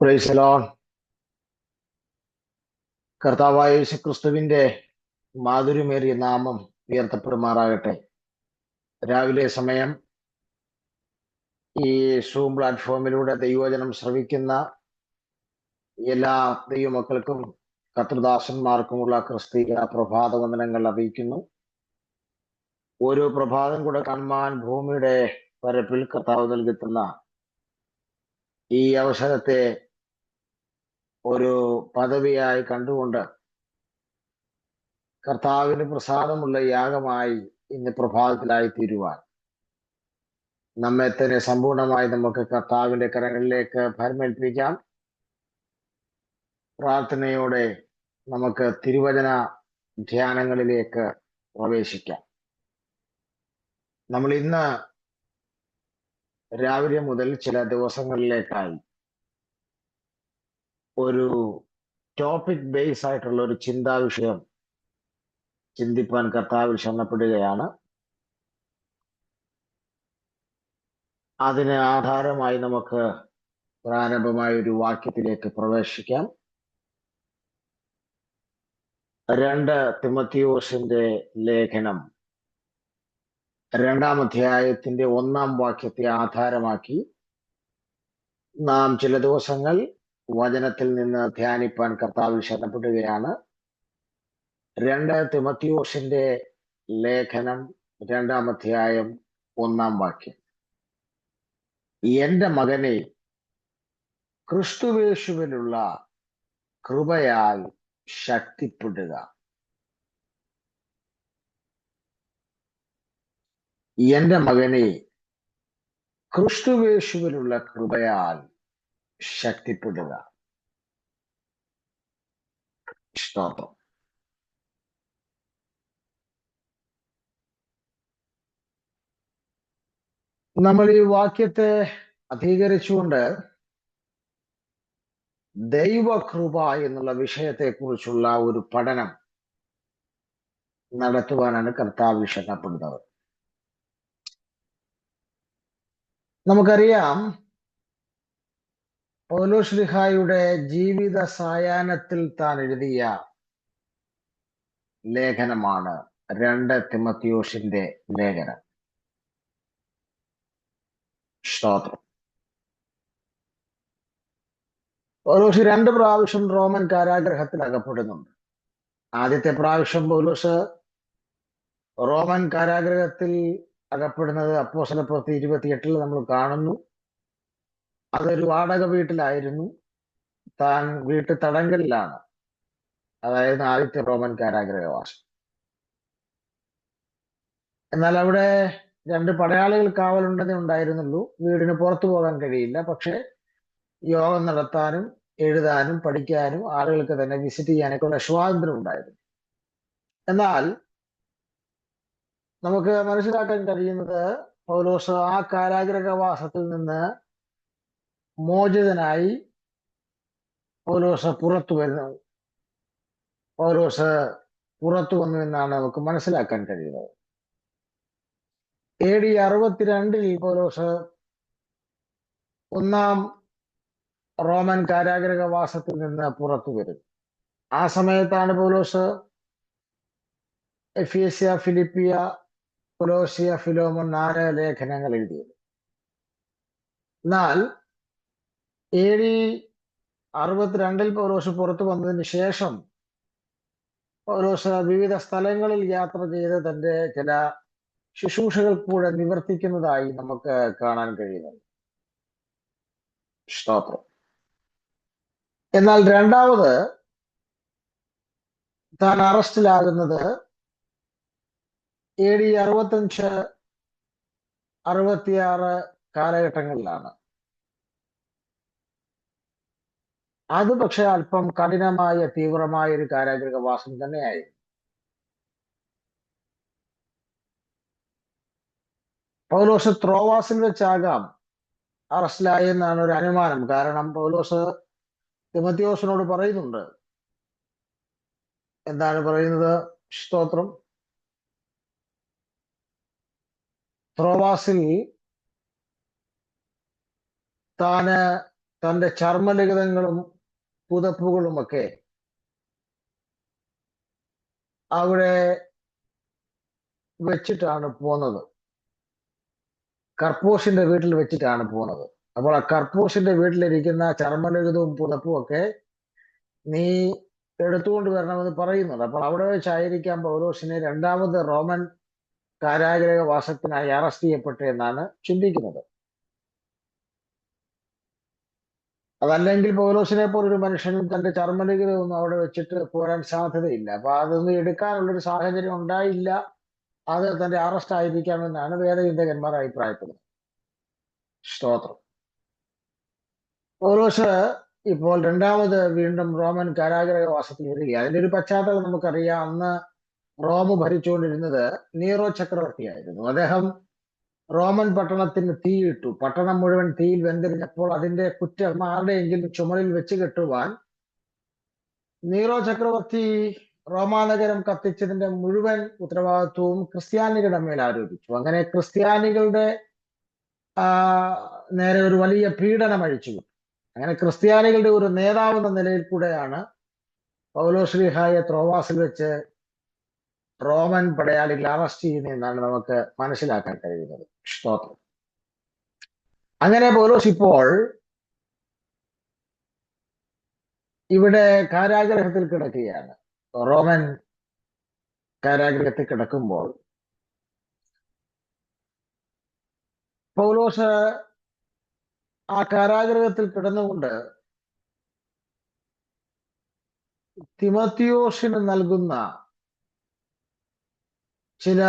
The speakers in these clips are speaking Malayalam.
Praise the Lord. കർത്താവായ യേശു ക്രിസ്തുവിന്റെ മാധുര്യമേറിയ നാമം ഉയർത്തപ്പെടുമാറാകട്ടെ. രാവിലെ സമയം ഈ സൂം പ്ലാറ്റ്ഫോമിലൂടെ ദൈവവചനം ശ്രവിക്കുന്ന എല്ലാ ദൈവമക്കൾക്കും കർത്തൃദാസന്മാർക്കുമുള്ള ക്രിസ്തീയ പ്രഭാത വന്ദനങ്ങൾ അറിയിക്കുന്നു. ഓരോ പ്രഭാതം കൂടെ കാണുവാൻ ഭൂമിയുടെ പരപ്പിൽ കർത്താവ് നൽകുന്ന ഈ അവസരത്തെ ഒരു പദവിയായി കണ്ടുകൊണ്ട് കർത്താവിന് പ്രസാദമുള്ള യാഗമായി ഇന്ന് പ്രഭാതത്തിലായി തീരുവാൻ നമ്മെ തന്നെ സമ്പൂർണമായി നമുക്ക് കർത്താവിന്റെ കരങ്ങളിലേക്ക് ഭരമേൽപ്പിക്കാം. പ്രാർത്ഥനയോടെ നമുക്ക് തിരുവചന ധ്യാനങ്ങളിലേക്ക് പ്രവേശിക്കാം. നമ്മൾ ഇന്ന് രാവിലെ മുതൽ ചില ദിവസങ്ങളിലേക്കായി ഒരു ടോപ്പിക് ബേസ് ആയിട്ടുള്ള ഒരു ചിന്താ വിഷയം ചിന്തിപ്പാൻ കർത്താവിൽ ശരണപ്പെടുകയാണ്. അതിന് ആധാരമായി നമുക്ക് പ്രാരംഭമായ ഒരു വാക്യത്തിലേക്ക് പ്രവേശിക്കാം. 2 തിമോഥെയോസിന്റെ ലേഖനം 2-ാം അധ്യായത്തിന്റെ 1-ാം വാക്യത്തെ ആധാരമാക്കി നാം ചില ദിവസങ്ങൾ വചനത്തിൽ നിന്ന് ധ്യാനിപ്പാൻ കർത്താവിൽ ശരണപ്പെടുകയാണ്. 2 തിമോഥെയോസിന്റെ ലേഖനം 2-ാം അധ്യായം 1-ാം വാക്യം. എന്റെ മകനെ, ക്രിസ്തുവേശുവിലുള്ള കൃപയാൽ ശക്തിപ്പെടുക. എന്റെ മകനെ, ക്രിസ്തുവേശുവിലുള്ള കൃപയാൽ ശക്തിപ്പെടുക. സ്തോത്രം. നമ്മൾ ഈ വാക്യത്തെ അധികരിച്ചുകൊണ്ട് ദൈവകൃപ എന്നുള്ള വിഷയത്തെക്കുറിച്ചുള്ള ഒരു പഠനം നടത്തുവാനാണ് കർത്താവ് ശരണപ്പെടുന്നത്. നമുക്കറിയാം, പൗലോസ്ലീഹായുടെ ജീവിത സായാഹ്നത്തിൽ താൻ എഴുതിയ ലേഖനമാണ് 2 തിമോഥെയോസിന്റെ ലേഖനം. സ്തോത്രം. പൗലോസ് 2 പ്രാവശ്യം റോമൻ കാരാഗ്രഹത്തിൽ അകപ്പെടുന്നുണ്ട്. ആദ്യത്തെ പ്രാവശ്യം പൗലോസ് റോമൻ കാരാഗ്രഹത്തിൽ അകപ്പെടുന്നത് അപ്പോസ്തലപ്രവൃത്തി 28-ൽ നമ്മൾ കാണുന്നു. അതൊരു വാടക വീട്ടിലായിരുന്നു. താൻ വീട്ടു തടങ്കലിലാണ്. അതായത് ആദ്യത്തെ റോമൻ കാരാഗ്രഹവാസം. എന്നാൽ അവിടെ 2 പടയാളികൾ കാവലുണ്ടെന്നേ ഉണ്ടായിരുന്നുള്ളൂ. വീടിന് പുറത്തു പോകാൻ കഴിയില്ല. പക്ഷെ യോഗം നടത്താനും എഴുതാനും പഠിക്കാനും ആളുകൾക്ക് തന്നെ വിസിറ്റ് ചെയ്യാനൊക്കെ ഉള്ള സ്വാതന്ത്ര്യം ഉണ്ടായിരുന്നു. എന്നാൽ നമുക്ക് മനസ്സിലാക്കാൻ കഴിയുന്നത്, പൗലോസ് ആ കാരാഗ്രഹവാസത്തിൽ നിന്ന് മോചിതനായി പൗലോസ് പുറത്തു വന്നു എന്നാണ് നമുക്ക് മനസ്സിലാക്കാൻ കഴിയുന്നത്. AD 62-ൽ പൗലോസ് 1-ാം റോമൻ കാരാഗ്രഹവാസത്തിൽ നിന്ന് പുറത്തു വരും. ആ സമയത്താണ് പൗലോസ് എഫേസ്യ, ഫിലിപ്പിയ, കൊലോസ്യ, ഫിലോമോൻ 4 ലേഖനങ്ങൾ എഴുതിയത്. എന്നാൽ AD 62-ൽ പൗലോസ് പുറത്തു വന്നതിന് ശേഷം പൗലോസ് വിവിധ സ്ഥലങ്ങളിൽ യാത്ര ചെയ്ത് തന്റെ ചില ശുശ്രൂഷകൾ കൂടെ നിവർത്തിക്കുന്നതായി നമുക്ക് കാണാൻ കഴിയുന്നുണ്ട്. സ്തോത്രം. എന്നാൽ രണ്ടാമത് താൻ അറസ്റ്റിലാകുന്നത് AD 65, 66 കാലഘട്ടങ്ങളിലാണ്. അത് പക്ഷെ അല്പം കഠിനമായ തീവ്രമായ ഒരു കാരാഗ്രഹവാസം തന്നെയായിരുന്നു. പൗലോസ് ത്രോവാസിൽ വെച്ചാകാം അറസ്റ്റിലായെന്നാണ് ഒരു അനുമാനം. കാരണം പൗലോസ് തിമോഥെയോസിനോട് പറയുന്നുണ്ട്. എന്താണ് പറയുന്നത്? സ്തോത്രം. ത്രോവാസിൽ താന് തന്റെ ചർമ്മലിഖിതങ്ങളും പുതപ്പുകളുമൊക്കെ അവിടെ വെച്ചിട്ടാണ് പോന്നത്. കർപ്പൂഷിന്റെ വീട്ടിൽ വെച്ചിട്ടാണ് പോന്നത്. അപ്പോൾ ആ കർപ്പൂഷിന്റെ വീട്ടിലിരിക്കുന്ന ചർമ്മലിഖിതവും പുതപ്പും ഒക്കെ നീ എടുത്തുകൊണ്ട് വരണമെന്ന് പറയുന്നുണ്ട്. അപ്പോൾ അവിടെ വെച്ചായിരിക്കാം പൗലോസിനെ രണ്ടാമത് റോമൻ കാരാഗ്രഹവാസത്തിനായി അറസ്റ്റ് ചെയ്യപ്പെട്ടെന്നാണ് ചിന്തിക്കുന്നത്. അതല്ലെങ്കിൽ പൗലോസിനെ പോലൊരു മനുഷ്യനും തന്റെ ചർമ്മലിഖിതമൊന്നും അവിടെ വെച്ചിട്ട് പോരാൻ സാധ്യതയില്ല. അപ്പൊ അതൊന്നും എടുക്കാനുള്ളൊരു സാഹചര്യം ഉണ്ടായില്ല. അത് തന്റെ അറസ്റ്റ് ആയിരിക്കാമെന്നാണ് വേദചിന്തകന്മാർ അഭിപ്രായപ്പെടുന്നത്. സ്തോത്രം. പൗലോസ് ഇപ്പോൾ രണ്ടാമത് വീണ്ടും റോമൻ കാരാഗ്രഹവാസത്തിൽ വരികയാണ്. അതിന്റെ ഒരു പശ്ചാത്തലം നമുക്കറിയാം. അന്ന് റോം ഭരിച്ചുകൊണ്ടിരുന്നത് നീറോ ചക്രവർത്തിയായിരുന്നു. അദ്ദേഹം റോമൻ പട്ടണത്തിന് തീയിട്ടു. പട്ടണം മുഴുവൻ തീയിൽ വെന്തിരിഞ്ഞപ്പോൾ അതിന്റെ കുറ്റം ആരുടെയെങ്കിലും ചുമലിൽ വെച്ച് കെട്ടുവാൻ നീറോ ചക്രവർത്തി റോമാനഗരം കത്തിച്ചതിന്റെ മുഴുവൻ ഉത്തരവാദിത്വവും ക്രിസ്ത്യാനികളുടെ മേൽ ആരോപിച്ചു. അങ്ങനെ ക്രിസ്ത്യാനികളുടെ നേരെ ഒരു വലിയ പീഡനം അഴിച്ചുവിട്ടു. അങ്ങനെ ക്രിസ്ത്യാനികളുടെ ഒരു നേതാവെന്ന നിലയിൽ കൂടെയാണ് പൗലോസ്ലീഹായെ ത്രോവാസിൽ വെച്ച് റോമൻ പടയാളികൾ അറസ്റ്റ് ചെയ്യുന്നതെന്നാണ് നമുക്ക് മനസ്സിലാക്കാൻ കഴിയുന്നത്. സ്തോത്രം. അങ്ങനെ പൗലോസ് ഇപ്പോൾ ഇവിടെ കാരാഗ്രഹത്തിൽ കിടക്കുകയാണ്. റോമൻ കാരാഗ്രഹത്തിൽ കിടക്കുമ്പോൾ പൗലോസ് ആ കാരാഗ്രഹത്തിൽ കിടന്നുകൊണ്ട് തിമോത്തിയോസിന് നൽകുന്ന ചില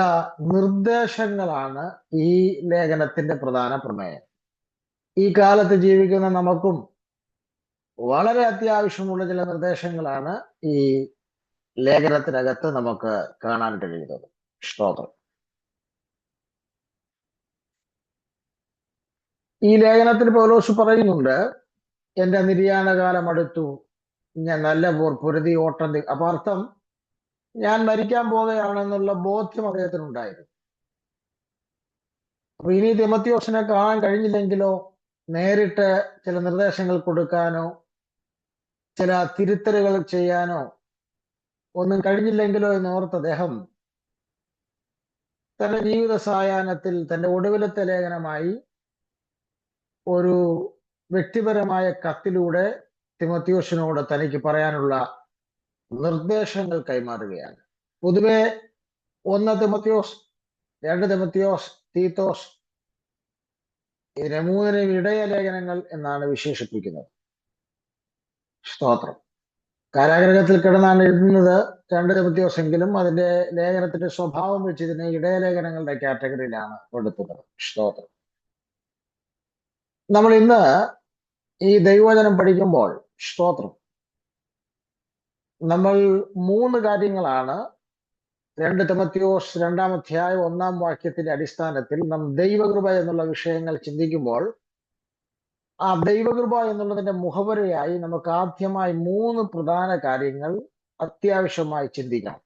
നിർദ്ദേശങ്ങളാണ് ഈ ലേഖനത്തിന്റെ പ്രധാന പ്രമേയം. ഈ കാലത്ത് ജീവിക്കുന്ന നമുക്കും വളരെ അത്യാവശ്യമുള്ള ചില നിർദ്ദേശങ്ങളാണ് ഈ ലേഖനത്തിനകത്ത് നമുക്ക് കാണാൻ കഴിയുന്നത്. സ്തോത്രം. ഈ ലേഖനത്തിൽ പൗലോസ് പറയുന്നുണ്ട്, എന്റെ നിര്യാണകാലം അടുത്തു, ഞാൻ നല്ല പോർ പൊരുതി ഓട്ടം. അപ്പൊ അർത്ഥം ഞാൻ മരിക്കാൻ പോകുകയാണെന്നുള്ള ബോധ്യം അദ്ദേഹത്തിനുണ്ടായിരുന്നു. അപ്പൊ ഇനി തിമോത്തിയോസിനെ കാണാൻ കഴിഞ്ഞില്ലെങ്കിലോ, നേരിട്ട് ചില നിർദ്ദേശങ്ങൾ കൊടുക്കാനോ ചില തിരുത്തലുകൾ ചെയ്യാനോ ഒന്നും കഴിഞ്ഞില്ലെങ്കിലോ എന്നോർത്ത് അദ്ദേഹം തന്റെ ജീവിത സായാഹ്നത്തിൽ തന്റെ ഒടുവിലത്തെ ലേഖനമായി ഒരു വ്യക്തിപരമായ കത്തിലൂടെ തിമോത്തിയോസിനോട് തനിക്ക് പറയാനുള്ള നിർദ്ദേശങ്ങൾ കൈമാറുകയാണ്. പൊതുവെ 1 തിമോത്തിയോസ്, 2 തിമോത്തിയോസ്, തീത്തോസ്, ഇതിനെ 3 ഇടയ ലേഖനങ്ങൾ എന്നാണ് വിശേഷിപ്പിക്കുന്നത്. സ്തോത്രം. കാരാഗ്രഹത്തിൽ കിടന്നാണ് എഴുതുന്നത് 2 തിമോത്തിയോസ് എങ്കിലും അതിന്റെ ലേഖനത്തിന്റെ സ്വഭാവം വെച്ച് ഇതിനെ ഇടയലേഖനങ്ങളുടെ കാറ്റഗറിയിലാണ് പെടുത്തുന്നത്. സ്തോത്രം. നമ്മൾ ഇന്ന് ഈ ദൈവവചനം പഠിക്കുമ്പോൾ സ്തോത്രം നമ്മൾ 3 കാര്യങ്ങളാണ് 2 തിമോത്തിയോസ് 2-ാം അധ്യായം 1-ാം വാക്യത്തിന്റെ അടിസ്ഥാനത്തിൽ നാം ദൈവകൃപ എന്നുള്ള വിഷയങ്ങൾ ചിന്തിക്കുമ്പോൾ ആ ദൈവകൃപ എന്നുള്ളതിന്റെ മുഖവരയായി നമുക്ക് ആദ്യമായി 3 പ്രധാന കാര്യങ്ങൾ അത്യാവശ്യമായി ചിന്തിക്കാം.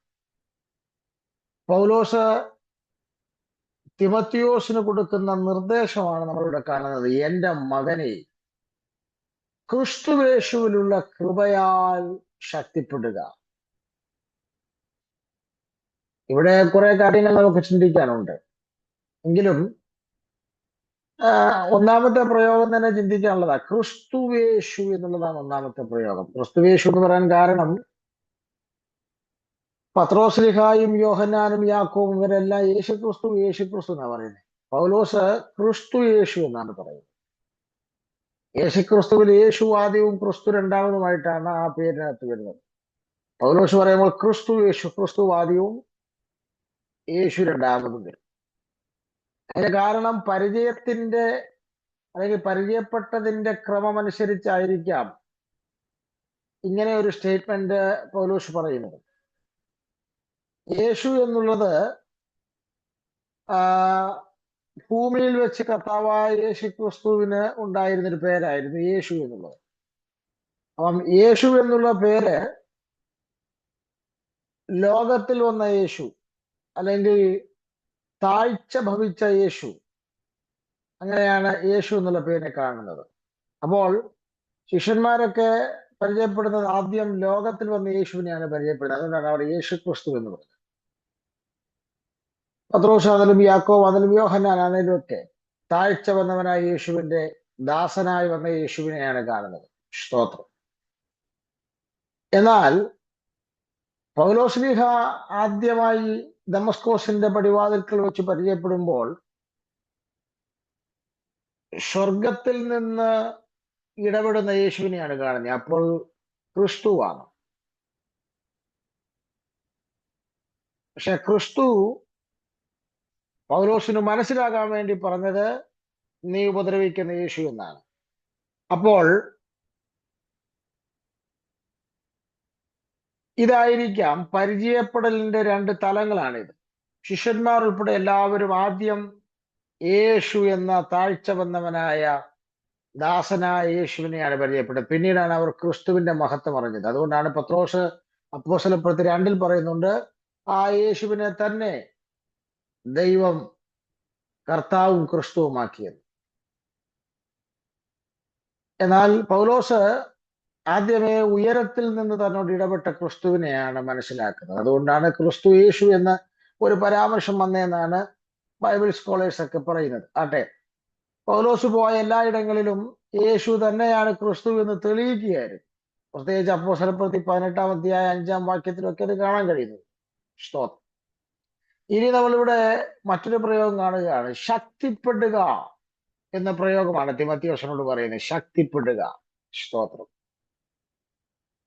പൗലോസ് തിമോത്തിയോസിന് കൊടുക്കുന്ന നിർദ്ദേശമാണ് നമ്മളിവിടെ കാണുന്നത്. എന്റെ മകനെ, ക്രിസ്തുവേശുവിലുള്ള കൃപയാൽ ശക്തിപ്പെടുക. ഇവിടെ കുറെ കാര്യങ്ങൾ നമുക്ക് ചിന്തിക്കാനുണ്ട്. എങ്കിലും ഒന്നാമത്തെ പ്രയോഗം തന്നെ ചിന്തിക്കാനുള്ളതാ. ക്രിസ്തുവേശു എന്നുള്ളതാണ് ഒന്നാമത്തെ പ്രയോഗം. ക്രിസ്തുവേശു എന്ന് പറയാൻ കാരണം പത്രോസ്ലിഹായും യോഹന്നാനും യാക്കോബും ഇവരെല്ലാം യേശുക്രിസ്തു യേശുക്രിസ്തു എന്നാ പറയുന്നത്. പൗലോസ് ക്രിസ്തു യേശു എന്നാണ് പറയുന്നത്. യേശുക്രിസ്തുവിൽ യേശു ആദ്യവും ക്രിസ്തു രണ്ടാമതുമായിട്ടാണ് ആ പേരിനകത്ത് വരുന്നത്. പൗലോസ് പറയുമ്പോൾ ക്രിസ്തു യേശു, ക്രിസ്തു ആദ്യവും യേശു രണ്ടാമതും വരും. അതിന് കാരണം പരിചയത്തിന്റെ അല്ലെങ്കിൽ പരിചയപ്പെട്ടതിന്റെ ക്രമമനുസരിച്ചായിരിക്കാം ഇങ്ങനെ ഒരു സ്റ്റേറ്റ്മെന്റ് പൗലോസ് പറയുന്നത്. യേശു എന്നുള്ളത് ഭൂമിയിൽ വെച്ച് കർത്താവായ യേശു ക്രിസ്തുവിന് ഉണ്ടായിരുന്നൊരു പേരായിരുന്നു യേശു എന്നുള്ളത്. അപ്പം യേശു എന്നുള്ള പേര് ലോകത്തിൽ വന്ന യേശു അല്ലെങ്കിൽ താഴ്ച ഭവിച്ച യേശു, അങ്ങനെയാണ് യേശു എന്നുള്ള പേരിനെ കാണുന്നത്. അപ്പോൾ ശിഷ്യന്മാരൊക്കെ പരിചയപ്പെടുന്നത് ആദ്യം ലോകത്തിൽ വന്ന യേശുവിനെയാണ് പരിചയപ്പെടുന്നത്. അതുകൊണ്ടാണ് അവർ യേശു ക്രിസ്തു എന്ന് പറയുന്നത്. പത്രോസ് ആണെങ്കിലും യാക്കോബ് ആണെങ്കിലും യോഹന്നാൻ ആണെങ്കിലും ഒക്കെ താഴ്ച വന്നവനായ യേശുവിന്റെ ദാസനായി വന്ന യേശുവിനെയാണ് കാണുന്നത്. സ്തോത്രം. എന്നാൽ പൗലോസ്ലീഹ ആദ്യമായി ദമസ്കോസിന്റെ പടിവാതിൽക്കൽ വെച്ച് പരിചയപ്പെടുമ്പോൾ സ്വർഗത്തിൽ നിന്ന് ഇടപെടുന്ന യേശുവിനെയാണ് കാണുന്നത്. അപ്പോൾ ക്രിസ്തുവാണ്. പക്ഷെ ക്രിസ്തു പൗലോസിന് മനസ്സിലാകാൻ വേണ്ടി പറഞ്ഞത് നീ ഉപദ്രവിക്കുന്ന യേശു എന്നാണ്. അപ്പോൾ ഇതായിരിക്കാം പരിചയപ്പെടലിന്റെ രണ്ട് തലങ്ങളാണിത്. ശിഷ്യന്മാർ ഉൾപ്പെടെ എല്ലാവരും ആദ്യം യേശു എന്ന താഴ്ച വന്നവനായ ദാസനായ യേശുവിനെയാണ് പരിചയപ്പെട്ടത്. പിന്നീടാണ് അവർ ക്രിസ്തുവിന്റെ മഹത്വം അറിഞ്ഞത്. അതുകൊണ്ടാണ് പത്രോസ് അപ്പോസ്തലപ്രവൃത്തി 2 പറയുന്നുണ്ട്, ആ യേശുവിനെ തന്നെ ദൈവം കർത്താവും ക്രിസ്തുവുമാക്കിയത്. എന്നാൽ പൗലോസ് ആദ്യമേ ഉയരത്തിൽ നിന്ന് തന്നോട് ഇടപെട്ട ക്രിസ്തുവിനെയാണ് മനസ്സിലാക്കുന്നത്. അതുകൊണ്ടാണ് ക്രിസ്തു യേശു എന്ന ഒരു പരാമർശം വന്നതെന്നാണ് ബൈബിൾ സ്കോളേഴ്സ് ഒക്കെ പറയുന്നത്. ആട്ടെ, പൗലോസ് പോയ എല്ലായിടങ്ങളിലും യേശു തന്നെയാണ് ക്രിസ്തു എന്ന് തെളിയിക്കുകയായിരുന്നു. പ്രത്യേകിച്ച് അപ്പോസ്തലപ്രവൃത്തി 18-ാം അധ്യായം 5-ാം വാക്യത്തിലൊക്കെ അത് കാണാൻ കഴിയുന്നത്. സ്തോത്രം. ഇനി നമ്മളിവിടെ മറ്റൊരു പ്രയോഗം കാണുകയാണ്. ശക്തിപ്പെടുക എന്ന പ്രയോഗമാണ് തിമോഥെയോസിനോട് പറയുന്നത്. ശക്തിപ്പെടുക. സ്തോത്രം.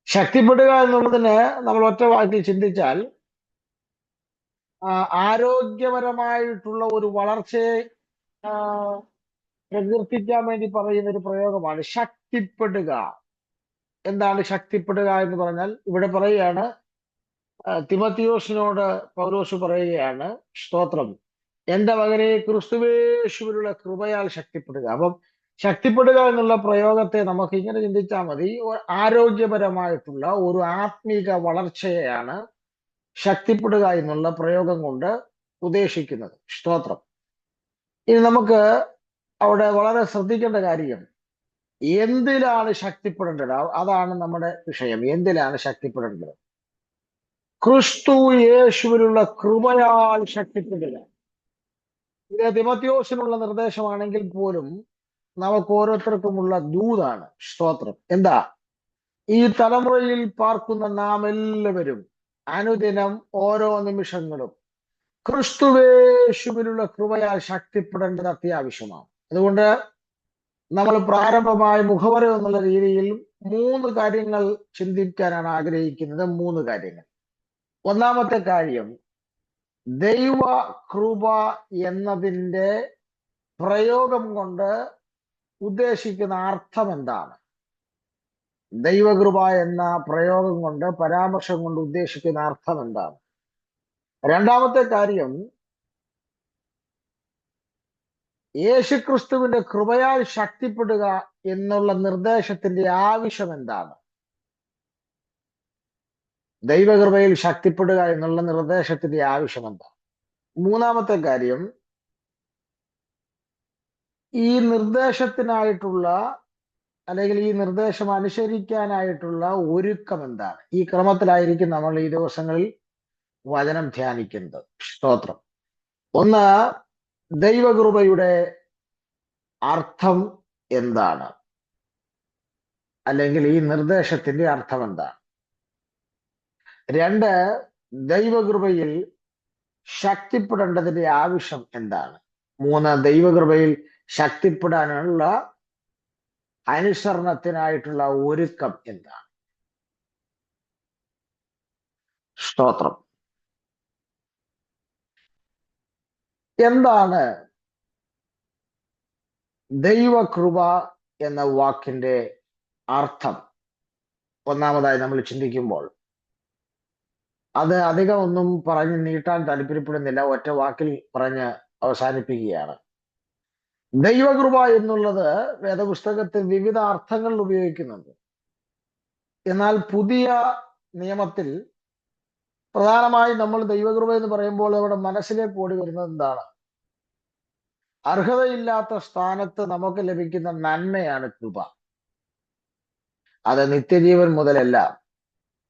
ശക്തിപ്പെടുക എന്നുള്ളതിന് നമ്മൾ ഒറ്റ വാക്കിൽ ചിന്തിച്ചാൽ ആരോഗ്യപരമായിട്ടുള്ള ഒരു വളർച്ചയെ പ്രകീർത്തിക്കാൻ വേണ്ടി പറയുന്ന ഒരു പ്രയോഗമാണ് ശക്തിപ്പെടുക. എന്താണ് ശക്തിപ്പെടുക എന്ന് പറഞ്ഞാൽ, ഇവിടെ പറയുകയാണ്, തിമോഥെയോസിനോട് പൗലോസ് പറയുകയാണ്, സ്തോത്രം, എന്റെ മകനെ ക്രിസ്തുവേശുവിലുള്ള കൃപയാൽ ശക്തിപ്പെടുക. അപ്പം ശക്തിപ്പെടുക എന്നുള്ള പ്രയോഗത്തെ നമുക്ക് ഇങ്ങനെ ചിന്തിച്ചാൽ മതി. ആരോഗ്യപരമായിട്ടുള്ള ഒരു ആത്മീക വളർച്ചയെയാണ് ശക്തിപ്പെടുക എന്നുള്ള പ്രയോഗം കൊണ്ട് ഉദ്ദേശിക്കുന്നത്. സ്തോത്രം. ഇനി നമുക്ക് അവിടെ വളരെ ശ്രദ്ധിക്കേണ്ട കാര്യം, എന്തിലാണ് ശക്തിപ്പെടേണ്ടത്? അതാണ് നമ്മുടെ വിഷയം. എന്തിലാണ് ശക്തിപ്പെടേണ്ടത്? ക്രിസ്തു യേശുവിലുള്ള കൃപയാൽ ശക്തിപ്പെടുക. ഇത് തിമോഥെയോസിനുള്ള നിർദ്ദേശമാണെങ്കിൽ പോലും നമുക്ക് ഓരോരുത്തർക്കുമുള്ള ദൂതാണ്. സ്തോത്രം. എന്താ? ഈ തലമുറയിൽ പാർക്കുന്ന നാം എല്ലാവരും അനുദിനം ഓരോ നിമിഷങ്ങളും ക്രിസ്തുവേശുവിലുള്ള കൃപയാൽ ശക്തിപ്പെടേണ്ടത് അത്യാവശ്യമാണ്. അതുകൊണ്ട് നമ്മൾ പ്രാരംഭമായ മുഖവര എന്നുള്ള രീതിയിൽ 3 കാര്യങ്ങൾ ചിന്തിക്കാനാണ് ആഗ്രഹിക്കുന്നത്. 3 കാര്യങ്ങൾ. ഒന്നാമത്തെ കാര്യം, ദൈവ കൃപ എന്നതിൻ്റെ പ്രയോഗം കൊണ്ട് ഉദ്ദേശിക്കുന്ന അർത്ഥം എന്താണ്? ദൈവകൃപ എന്ന പ്രയോഗം കൊണ്ട്, പരാമർശം കൊണ്ട് ഉദ്ദേശിക്കുന്ന അർത്ഥം എന്താണ്? രണ്ടാമത്തെ കാര്യം, യേശുക്രിസ്തുവിന്റെ കൃപയാൽ ശക്തിപ്പെടുക എന്നുള്ള നിർദ്ദേശത്തിന്റെ ആവശ്യം എന്താണ്? ദൈവകൃപയിൽ ശക്തിപ്പെടുക എന്നുള്ള നിർദ്ദേശത്തിന്റെ ആവശ്യം എന്താണ്? മൂന്നാമത്തെ കാര്യം, ഈ നിർദ്ദേശത്തിനായിട്ടുള്ള അല്ലെങ്കിൽ ഈ നിർദ്ദേശം അനുസരിക്കാനായിട്ടുള്ള ഒരുക്കം എന്താണ്? ഈ ക്രമത്തിലായിരിക്കും നമ്മൾ ഈ ദിവസങ്ങളിൽ വചനം ധ്യാനിക്കുന്നത്. സ്തോത്രം. ഒന്ന്, ദൈവകൃപയുടെ അർത്ഥം എന്താണ്? അല്ലെങ്കിൽ ഈ നിർദ്ദേശത്തിന്റെ അർത്ഥം എന്താണ്? 2, ദൈവകൃപയിൽ ശക്തിപ്പെടേണ്ടതിന്റെ ആവശ്യം എന്താണ്? 3, ദൈവകൃപയിൽ ശക്തിപ്പെടാനുള്ള അനുസരണത്തിനായിട്ടുള്ള ഒരുക്കം എന്താണ്? സ്തോത്രം. എന്താണ് ദൈവകൃപ എന്ന വാക്കിന്റെ അർത്ഥം? ഒന്നാമതായി നമ്മൾ ചിന്തിക്കുമ്പോൾ, അത് അധികം ഒന്നും പറഞ്ഞ് നീട്ടാൻ താല്പര്യപ്പെടുന്നില്ല. ഒറ്റ വാക്കിൽ പറഞ്ഞ് അവസാനിപ്പിക്കുകയാണ്. ദൈവകൃപ എന്നുള്ളത് വേദപുസ്തകത്തിൽ വിവിധ അർത്ഥങ്ങളിൽ ഉപയോഗിക്കുന്നുണ്ട്. എന്നാൽ പുതിയ നിയമത്തിൽ പ്രധാനമായും നമ്മൾ ദൈവകൃപ എന്ന് പറയുമ്പോൾ അവിടെ മനസ്സിലേക്ക് ഓടി വരുന്നത് എന്താണ്? അർഹതയില്ലാത്ത സ്ഥാനത്ത് നമുക്ക് ലഭിക്കുന്ന നന്മയാണ് കൃപ. അത് നിത്യജീവൻ മുതലല്ല.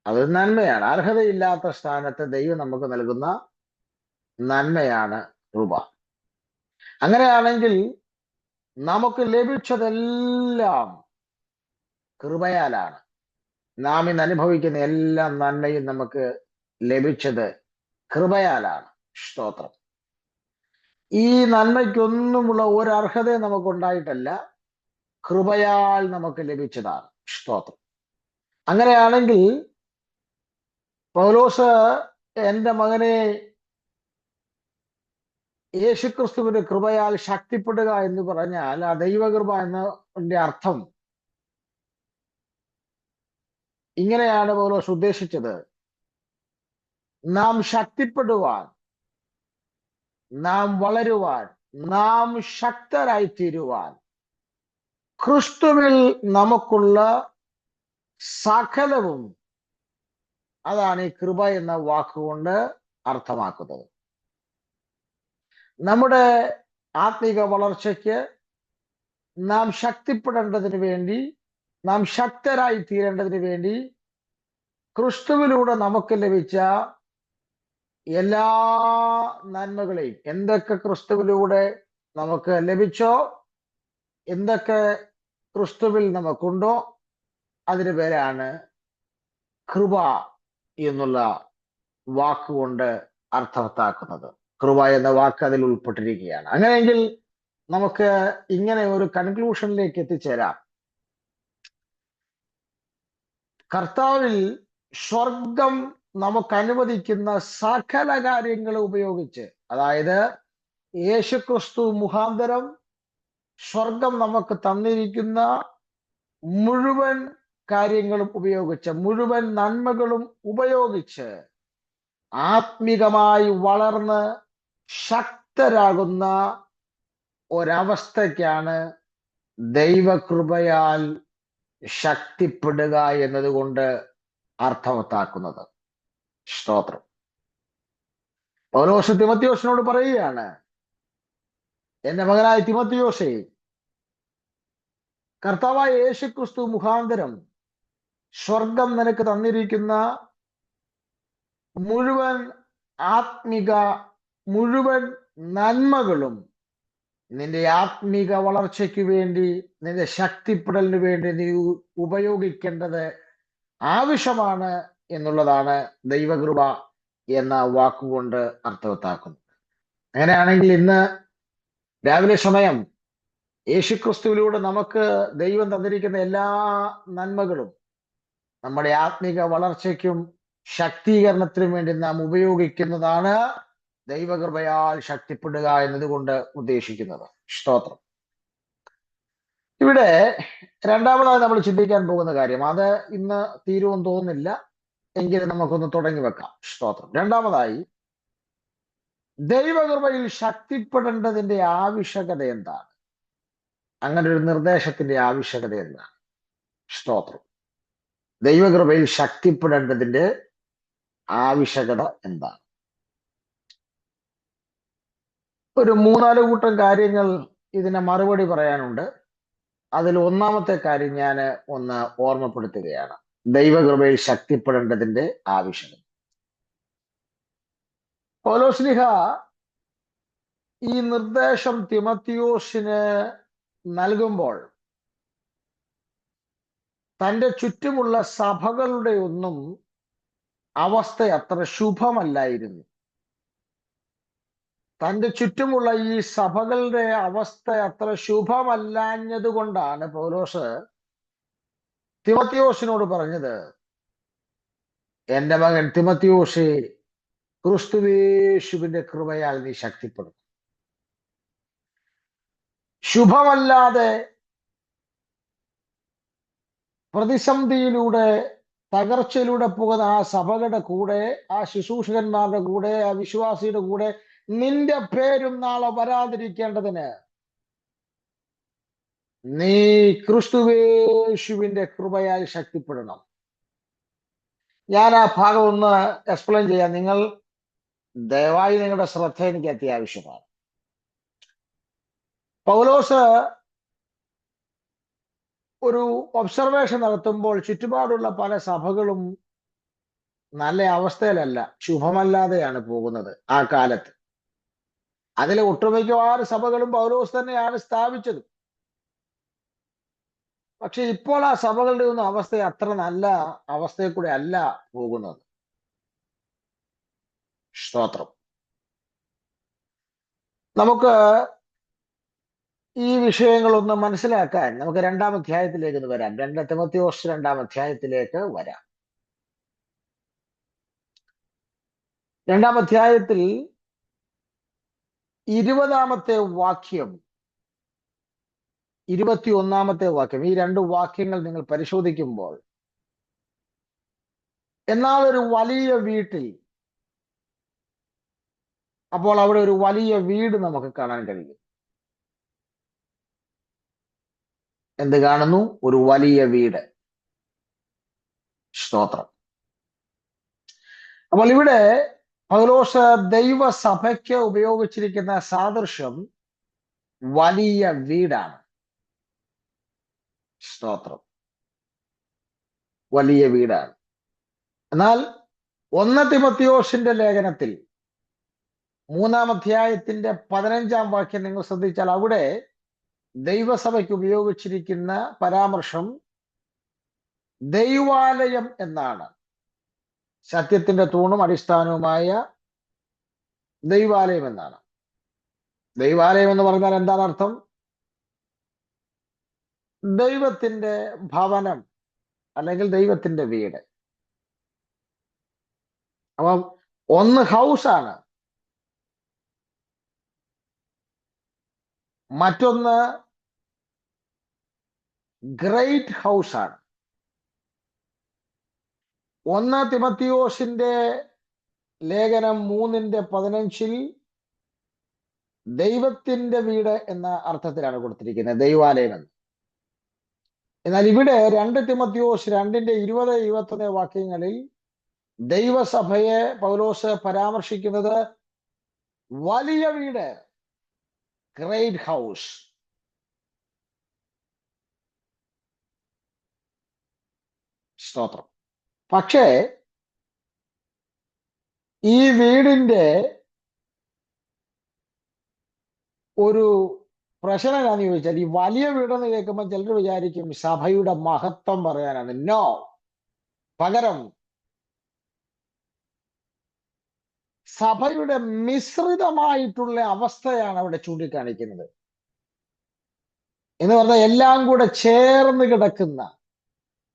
അത് നന്മയാണ്. അർഹതയില്ലാത്ത സ്ഥാനത്ത് ദൈവം നമുക്ക് നൽകുന്ന നന്മയാണ് കൃപ. അങ്ങനെയാണെങ്കിൽ നമുക്ക് ലഭിച്ചതെല്ലാം കൃപയാലാണ്. നാം ഇന്ന് അനുഭവിക്കുന്ന എല്ലാ നന്മയും നമുക്ക് ലഭിച്ചത് കൃപയാലാണ്. സ്തോത്രം. ഈ നന്മയ്ക്കൊന്നുമുള്ള ഒരു അർഹതയും നമുക്കുണ്ടായിട്ടല്ല, കൃപയാൽ നമുക്ക് ലഭിച്ചതാണ്. സ്തോത്രം. അങ്ങനെയാണെങ്കിൽ പൗലോസ് എൻ്റെ മകനെ യേശുക്രിസ്തുവിന്റെ കൃപയാൽ ശക്തിപ്പെടുക എന്ന് പറഞ്ഞാൽ ആ ദൈവകൃപ എന്നതിന്റെ അർത്ഥം ഇങ്ങനെയാണ് പൗലോസ് ഉദ്ദേശിച്ചത്. നാം ശക്തിപ്പെടുവാൻ, നാം വളരുവാൻ, നാം ശക്തരായി തീരുവാൻ ക്രിസ്തുവിൽ നമുക്കുള്ള സകലവും, അതാണ് ഈ കൃപ എന്ന വാക്കുകൊണ്ട് അർത്ഥമാക്കുന്നത്. നമ്മുടെ ആത്മീക വളർച്ചയ്ക്ക് നാം ശക്തിപ്പെടേണ്ടതിന് വേണ്ടി, നാം ശക്തരായി തീരേണ്ടതിന് വേണ്ടി ക്രിസ്തുവിലൂടെ നമുക്ക് ലഭിച്ച എല്ലാ നന്മകളെയും, എന്തൊക്കെ ക്രിസ്തുവിലൂടെ നമുക്ക് ലഭിച്ചോ, എന്തൊക്കെ ക്രിസ്തുവിൽ നമുക്കുണ്ടോ, അതിന് പേരാണ് കൃപ എന്നുള്ള വാക്കുകൊണ്ട് അർത്ഥവത്താക്കുന്നത്. കൃപ എന്ന വാക്ക് അതിൽ ഉൾപ്പെട്ടിരിക്കുകയാണ്. അങ്ങനെയെങ്കിൽ നമുക്ക് ഇങ്ങനെ ഒരു കൺക്ലൂഷനിലേക്ക് എത്തിച്ചേരാം. കർത്താവിൽ സ്വർഗം നമുക്ക് അനുവദിക്കുന്ന സകല കാര്യങ്ങൾ ഉപയോഗിച്ച്, അതായത് യേശുക്രിസ്തു മുഖാന്തരം സ്വർഗം നമുക്ക് തന്നിരിക്കുന്ന മുഴുവൻ കാര്യങ്ങളും ഉപയോഗിച്ച്, മുഴുവൻ നന്മകളും ഉപയോഗിച്ച് ആത്മികമായി വളർന്ന് ശക്തരാകുന്ന ഒരവസ്ഥയ്ക്കാണ് ദൈവകൃപയാൽ ശക്തിപ്പെടുക എന്നതുകൊണ്ട് അർത്ഥവത്താക്കുന്നത്. സ്തോത്രം. പൗലോസ് തിമോത്തിയോസിനോട് പറയുകയാണ്, എന്റെ മകനായ തിമോത്തിയോസേ, കർത്താവായ യേശുക്രിസ്തു മുഖാന്തരം സ്വർഗം നിനക്ക് തന്നിരിക്കുന്ന മുഴുവൻ മുഴുവൻ നന്മകളും നിന്റെ ആത്മീക വളർച്ചയ്ക്ക് വേണ്ടി, നിന്റെ ശക്തിപ്പെടലിന് വേണ്ടി നീ ഉപയോഗിക്കേണ്ടത് ആവശ്യമാണ് എന്നുള്ളതാണ് ദൈവകൃപ എന്ന വാക്കുകൊണ്ട് അർത്ഥവത്താക്കുന്നത്. അങ്ങനെയാണെങ്കിൽ ഇന്ന് രാവിലെ സമയം യേശുക്രിസ്തുവിലൂടെ നമുക്ക് ദൈവം തന്നിരിക്കുന്ന എല്ലാ നന്മകളും നമ്മുടെ ആത്മീക വളർച്ചയ്ക്കും ശക്തീകരണത്തിനും വേണ്ടി നാം ഉപയോഗിക്കുന്നതാണ് ദൈവകൃപയാൽ ശക്തിപ്പെടുക എന്നതുകൊണ്ട് ഉദ്ദേശിക്കുന്നത്. സ്തോത്രം. ഇവിടെ രണ്ടാമതായി നമ്മൾ ചിന്തിക്കാൻ പോകുന്ന കാര്യം, അത് ഇന്ന് തീരുമെന്ന് തോന്നുന്നില്ല, എങ്കിലും നമുക്കൊന്ന് തുടങ്ങി വെക്കാം. സ്തോത്രം. രണ്ടാമതായി, ദൈവകൃപയിൽ ശക്തിപ്പെടേണ്ടതിന്റെ ആവശ്യകത എന്താണ്? അങ്ങനെ ഒരു നിർദ്ദേശത്തിന്റെ ആവശ്യകത എന്താണ്? സ്തോത്രം. ദൈവകൃപയിൽ ശക്തിപ്പെടേണ്ടതിന്റെ ആവശ്യകത എന്താണ്? ഒരു മൂന്നാല് കൂട്ടം കാര്യങ്ങൾ ഇതിനെ മറുപടി പറയാനുണ്ട്. അതിൽ ഒന്നാമത്തെ കാര്യം ഞാൻ ഒന്ന് ഓർമ്മപ്പെടുത്തുകയാണ്. ദൈവകൃപയിൽ ശക്തിപ്പെടേണ്ടതിന്റെ ആവശ്യകത. പൗലോസ്ലീഹ ഈ നിർദ്ദേശം തിമോത്തിയോസിന് നൽകുമ്പോൾ തൻ്റെ ചുറ്റുമുള്ള സഭകളുടെ ഒന്നും അവസ്ഥ അത്ര ശുഭമല്ലായിരുന്നു. തൻ്റെ ചുറ്റുമുള്ള ഈ സഭകളുടെ അവസ്ഥ അത്ര ശുഭമല്ലാഞ്ഞത് കൊണ്ടാണ് പൗലോസ് തിമോത്തിയോസിനോട് പറഞ്ഞത്, എൻ്റെ മകൻ തിമോത്തിയോസേ, ക്രിസ്തുയേശുവിന്റെ കൃപയാൽ നീ ശക്തിപ്പെടും. ശുഭമല്ലാതെ പ്രതിസന്ധിയിലൂടെ തകർച്ചയിലൂടെ പോകുന്ന ആ സഭകളുടെ കൂടെ, ആ ശുശ്രൂഷകന്മാരുടെ കൂടെ, ആ വിശ്വാസിയുടെ കൂടെ നിന്റെ പേരും നാളെ വരാതിരിക്കേണ്ടതിന് നീ ക്രിസ്തുയേശുവിന്റെ കൃപയാൽ ശക്തിപ്പെടണം. ഞാൻ ആ ഭാഗം ഒന്ന് എക്സ്പ്ലെയിൻ ചെയ്യാം. നിങ്ങൾ ദയവായി നിങ്ങളുടെ ശ്രദ്ധ എനിക്ക് അത്യാവശ്യമാണ്. പൗലോസ് ഒരു ഒബ്സർവേഷൻ നടത്തുമ്പോൾ ചുറ്റുപാടുള്ള പല സഭകളും നല്ല അവസ്ഥയിലല്ല, ശുഭമല്ലാതെയാണ് പോകുന്നത് ആ കാലത്ത്. അതിലെ ഒട്ടുമിക്കവാറും സഭകളും പൗലോസ് തന്നെയാണ് സ്ഥാപിച്ചത്. പക്ഷെ ഇപ്പോൾ ആ സഭകളുടെ ഒന്നും അവസ്ഥ അത്ര നല്ല അവസ്ഥയിൽ കൂടെ അല്ല പോകുന്നത്. സ്തോത്രം. നമുക്ക് ഈ വിഷയങ്ങളൊന്ന് മനസ്സിലാക്കാൻ നമുക്ക് 2-ാം അധ്യായത്തിലേക്ക് ഒന്ന് വരാം. 2 തിമോഥെയോസ് 2-ാം അധ്യായത്തിലേക്ക് വരാം. 2-ാം അധ്യായത്തിൽ 20-ാമത്തെ വാക്യം, 21-ാമത്തെ വാക്യം, ഈ 2 വാക്യങ്ങൾ നിങ്ങൾ പരിശോധിക്കുമ്പോൾ, എന്നാൽ ഒരു വലിയ വീട്ടിൽ, അപ്പോൾ അവിടെ ഒരു വലിയ വീട് നമുക്ക് കാണാൻ കഴിയും. എന്ത് കാണുന്നു? ഒരു വലിയ വീട്. സ്തോത്രം. അപ്പോൾ ഇവിടെ പൗലോസ് ദൈവസഭയ്ക്ക് ഉപയോഗിച്ചിരിക്കുന്ന സാദൃശ്യം വലിയ വീടാണ്. സ്തോത്രം. വലിയ വീടാണ്. എന്നാൽ 1 തിമോഥെയോസിന്റെ ലേഖനത്തിൽ 3-ാം അധ്യായത്തിന്റെ 15-ാം വാക്യം നിങ്ങൾ ശ്രദ്ധിച്ചാൽ അവിടെ ദൈവസഭയ്ക്ക് ഉപയോഗിച്ചിരിക്കുന്ന പരാമർശം ദൈവാലയം എന്നാണ്. സത്യത്തിന്റെ തൂണും അടിസ്ഥാനവുമായ ദൈവാലയം എന്നാണ്. ദൈവാലയം എന്ന് പറഞ്ഞാൽ എന്താണ് അർത്ഥം? ദൈവത്തിന്റെ ഭവനം അല്ലെങ്കിൽ ദൈവത്തിന്റെ വീട്. അപ്പം ഒന്ന് ഹൗസാണ്, മറ്റൊന്ന് ഗ്രേറ്റ് ഹൗസാണ്. 1 തിമോഥെയോസിന്റെ ലേഖനം 3:15 ദൈവത്തിന്റെ വീട് എന്ന അർത്ഥത്തിലാണ് കൊടുത്തിരിക്കുന്നത്, ദൈവാലയം എന്ന്. എന്നാൽ ഇവിടെ 2 തിമോഥെയോസ് 2:20-21 വാക്യങ്ങളിൽ ദൈവസഭയെ പൗലോസ് പരാമർശിക്കുന്നത് വലിയ വീട്, ഗ്രേറ്റ് ഹൗസ്. സ്തോത്രം. പക്ഷേ ഈ വീടിന്റെ ഒരു പ്രശ്നം എന്താന്ന് ചോദിച്ചാൽ, ഈ വലിയ വീടെന്ന് കേൾക്കുമ്പോൾ ചിലർ വിചാരിക്കും സഭയുടെ മഹത്വം പറയാനാണ്. നോ, പകരം സഭയുടെ മിശ്രിതമായിട്ടുള്ള അവസ്ഥയാണ് അവിടെ ചൂണ്ടിക്കാണിക്കുന്നത്. എന്ന് പറഞ്ഞാൽ എല്ലാം കൂടെ ചേർന്ന് കിടക്കുന്ന,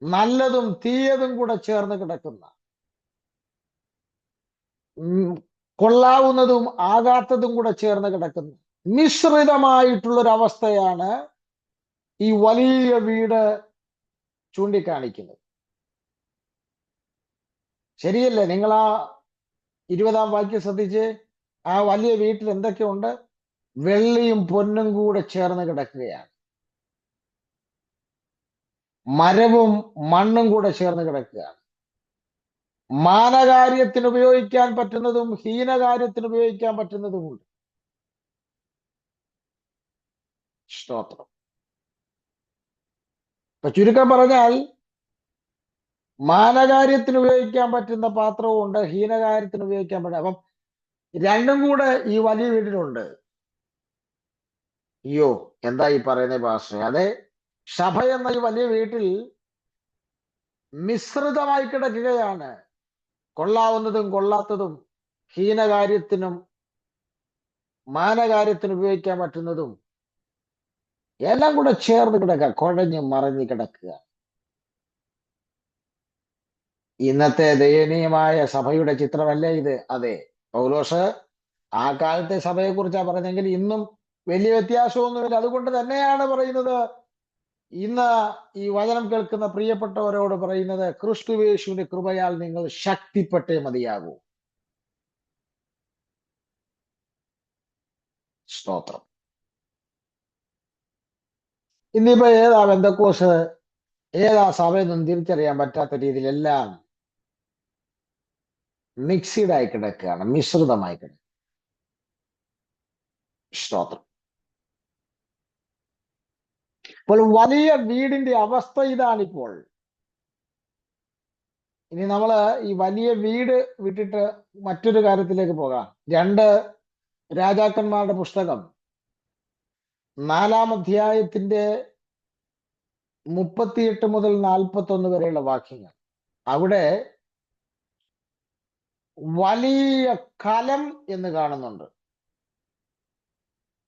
നല്ലതും തീയതും കൂടെ ചേർന്ന് കിടക്കുന്ന, കൊള്ളാവുന്നതും ആകാത്തതും കൂടെ ചേർന്ന് കിടക്കുന്ന മിശ്രിതമായിട്ടുള്ളൊരവസ്ഥയാണ് ഈ വലിയ വീട് ചൂണ്ടിക്കാണിക്കുന്നത്. ശരിയല്ലേ? നിങ്ങൾ ആ 20-ാം വാക്യം ശ്രദ്ധിച്ച്, ആ വലിയ വീട്ടിൽ എന്തൊക്കെയുണ്ട്? വെള്ളിയും പൊന്നും കൂടെ ചേർന്ന് കിടക്കുകയാണ്, മരവും മണ്ണും കൂടെ ചേർന്ന് കിടക്കുകയാണ്. മാനകാര്യത്തിന് ഉപയോഗിക്കാൻ പറ്റുന്നതും ഹീനകാര്യത്തിന് ഉപയോഗിക്കാൻ പറ്റുന്നതുമുണ്ട്. സ്തോത്രം. ഇപ്പൊ ചുരുക്കം പറഞ്ഞാൽ മാനകാര്യത്തിന് ഉപയോഗിക്കാൻ പറ്റുന്ന പാത്രവും ഉണ്ട്, ഹീനകാര്യത്തിന് ഉപയോഗിക്കാൻ പറ്റും. അപ്പം രണ്ടും കൂടെ ഈ വലിയ വീട്ടിലുണ്ട്. അയ്യോ, എന്താ ഈ പറയുന്നത് പാസ്റ്റർ? അതെ, സഭ എന്ന ഈ വലിയ വീട്ടിൽ മിശ്രിതമായി കിടക്കുകയാണ്. കൊള്ളാവുന്നതും കൊള്ളാത്തതും, ഹീനകാര്യത്തിനും മാനകാര്യത്തിനും ഉപയോഗിക്കാൻ പറ്റുന്നതും എല്ലാം കൂടെ ചേർന്ന് കിടക്കുക, കുഴഞ്ഞ് മറിഞ്ഞ് കിടക്കുക. ഇന്നത്തെ ദയനീയമായ സഭയുടെ ചിത്രമല്ലേ ഇത്? അതെ, പൗലോസ് ആ കാലത്തെ സഭയെ കുറിച്ചാണ് പറഞ്ഞെങ്കിൽ ഇന്നും വലിയ വ്യത്യാസമൊന്നുമില്ല. അതുകൊണ്ട് തന്നെയാണ് പറയുന്നത്, ഇന്ന് ഈ വചനം കേൾക്കുന്ന പ്രിയപ്പെട്ടവരോട് പറയുന്നത്, ക്രിസ്തുയേശുവിന്റെ കൃപയാൽ നിങ്ങൾ ശക്തിപ്പെട്ടേ മതിയാകൂ. സ്തോത്രം. ഇന്നിപ്പോ ഏതാ പെന്തക്കോസ്, ഏതാ സഭയെന്നൊന്നും തിരിച്ചറിയാൻ പറ്റാത്ത രീതിയിൽ എല്ലാം മിക്സിഡ് ആയി കിടക്കുകയാണ്, മിശ്രിതമായി കിടക്കുക. സ്തോത്രം. അപ്പോൾ വലിയ വീടിന്റെ അവസ്ഥ ഇതാണിപ്പോൾ. ഇനി നമ്മള് ഈ വലിയ വീട് വിട്ടിട്ട് മറ്റൊരു കാര്യത്തിലേക്ക് പോകാം. 2 രാജാക്കന്മാരുടെ പുസ്തകം 4-ാം അധ്യായത്തിന്റെ 38 മുതൽ 41 വരെയുള്ള വാക്യങ്ങൾ. അവിടെ വലിയ കലം എന്ന് കാണുന്നുണ്ട്.